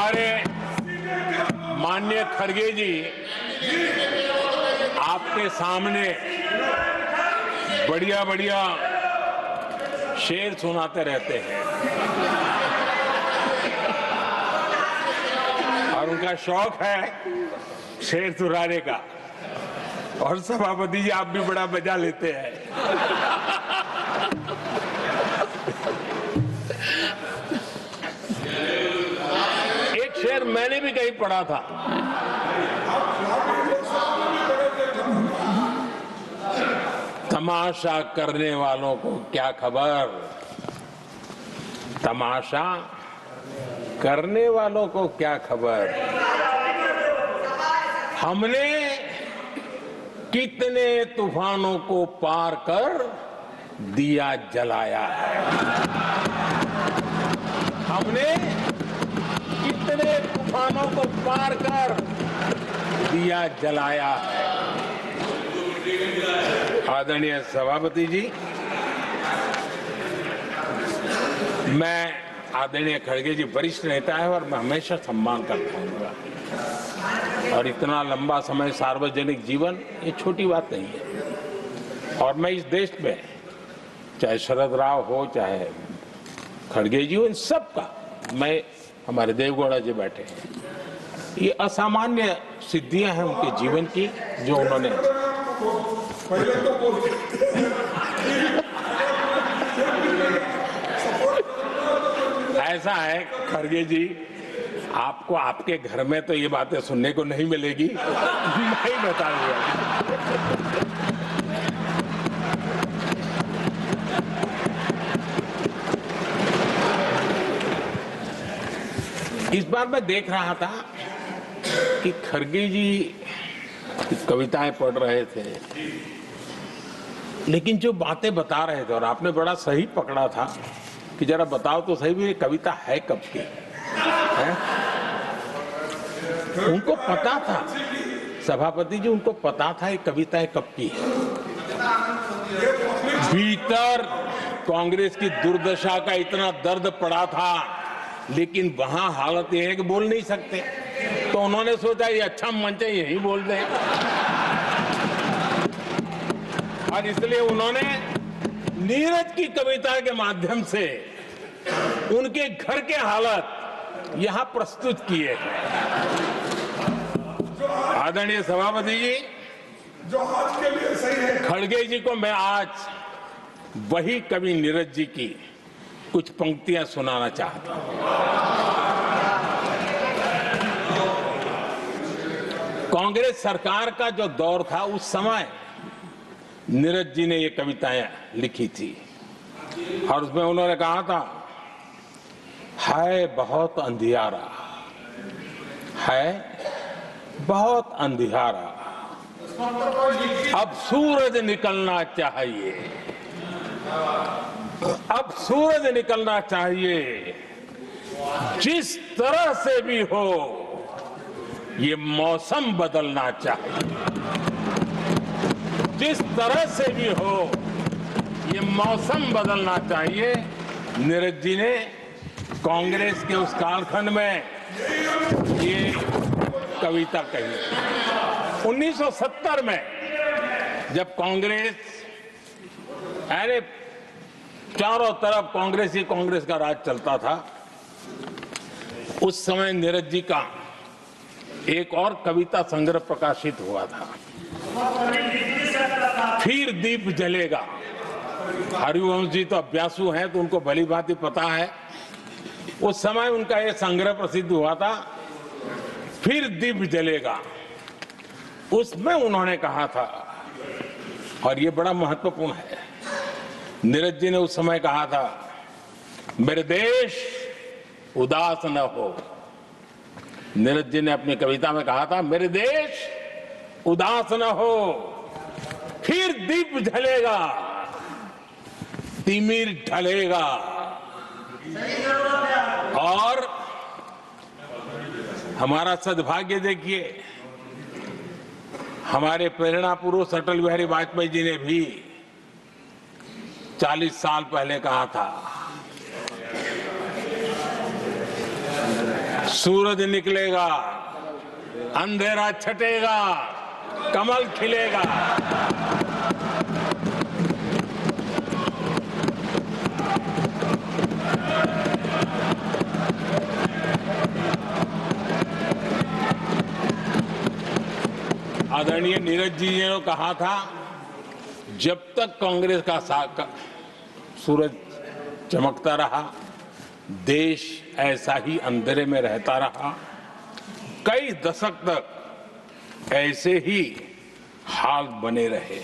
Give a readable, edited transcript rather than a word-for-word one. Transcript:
हमारे माननीय खड़गे जी आपके सामने बढ़िया बढ़िया शेर सुनाते रहते हैं और उनका शौक है शेर सुनाने का। और सभापति जी आप भी बड़ा मजा लेते हैं। एक शेर मैंने भी कहीं पढ़ा था, तमाशा करने वालों को क्या खबर, तमाशा करने वालों को क्या खबर, हमने कितने तूफानों को पार कर दिया जलाया है, हमने कितने तूफानों को पार कर दिया जलाया है। आदरणीय सभापति जी, मैं आदरणीय खड़गे जी वरिष्ठ नेता है और मैं हमेशा सम्मान करता हूँ और इतना लंबा समय सार्वजनिक जीवन ये छोटी बात नहीं है। और मैं इस देश में चाहे शरद राव हो चाहे खड़गे जी हो, इन सब का मैं, हमारे देवगौड़ा जी बैठे हैं, ये असामान्य सिद्धियां हैं उनके जीवन की जो उन्होंने ऐसा है खड़गे जी, आपको आपके घर में तो ये बातें सुनने को नहीं मिलेगी, नहीं बताऊंगा। इस बार मैं देख रहा था कि खड़गे जी कविताएं पढ़ रहे थे, लेकिन जो बातें बता रहे थे और आपने बड़ा सही पकड़ा था कि जरा बताओ तो सही भी ये कविता है कब की है? उनको पता था, सभापति जी उनको पता था ये कविता कब की है। भीतर कांग्रेस की दुर्दशा का इतना दर्द पड़ा था, लेकिन वहां हालत यह है कि बोल नहीं सकते, तो उन्होंने सोचा ये अच्छा मंच है यही बोल दें, और इसलिए उन्होंने नीरज की कविता के माध्यम से उनके घर के हालात यहां प्रस्तुत किए हैं। आदरणीय सभापति जी, जो आज के लिए सही है, खड़गे जी को मैं आज वही कवि नीरज जी की कुछ पंक्तियां सुनाना चाहता हूं। कांग्रेस सरकार का जो दौर था उस समय नीरज जी ने ये कविताएं लिखी थी और उसमें उन्होंने कहा था, है बहुत अंधियारा, है बहुत अंधियारा, अब सूरज निकलना चाहिए, अब सूरज निकलना चाहिए, जिस तरह से भी हो ये मौसम बदलना चाहिए, जिस तरह से भी हो ये मौसम बदलना चाहिए। नीरज जी ने कांग्रेस के उस कालखंड में ये कविता कही। 1970 में जब कांग्रेस, अरे चारों तरफ कांग्रेस ही कांग्रेस का राज चलता था, उस समय नीरज जी का एक और कविता संग्रह प्रकाशित हुआ था, फिर दीप जलेगा। हरिवंश जी तो अभ्यासु हैं तो उनको भली भांति पता है, उस समय उनका यह संग्रह प्रसिद्ध हुआ था, फिर दीप जलेगा। उसमें उन्होंने कहा था, और ये बड़ा महत्वपूर्ण है, नीरज जी ने उस समय कहा था, मेरे देश उदास न हो। नीरज जी ने अपनी कविता में कहा था, मेरे देश उदास न हो, फिर दीप जलेगा, तिमिर ढलेगा। और हमारा सद्भाग्य देखिए, हमारे प्रेरणा पुरुष अटल बिहारी वाजपेयी जी ने भी 40 साल पहले कहा था, सूरज निकलेगा, अंधेरा छटेगा, कमल खिलेगा। आदरणीय नीरज जी ने कहा था, जब तक कांग्रेस का सूरज चमकता रहा, देश ऐसा ही अंधेरे में रहता रहा। कई दशक तक ऐसे ही हाल बने रहे।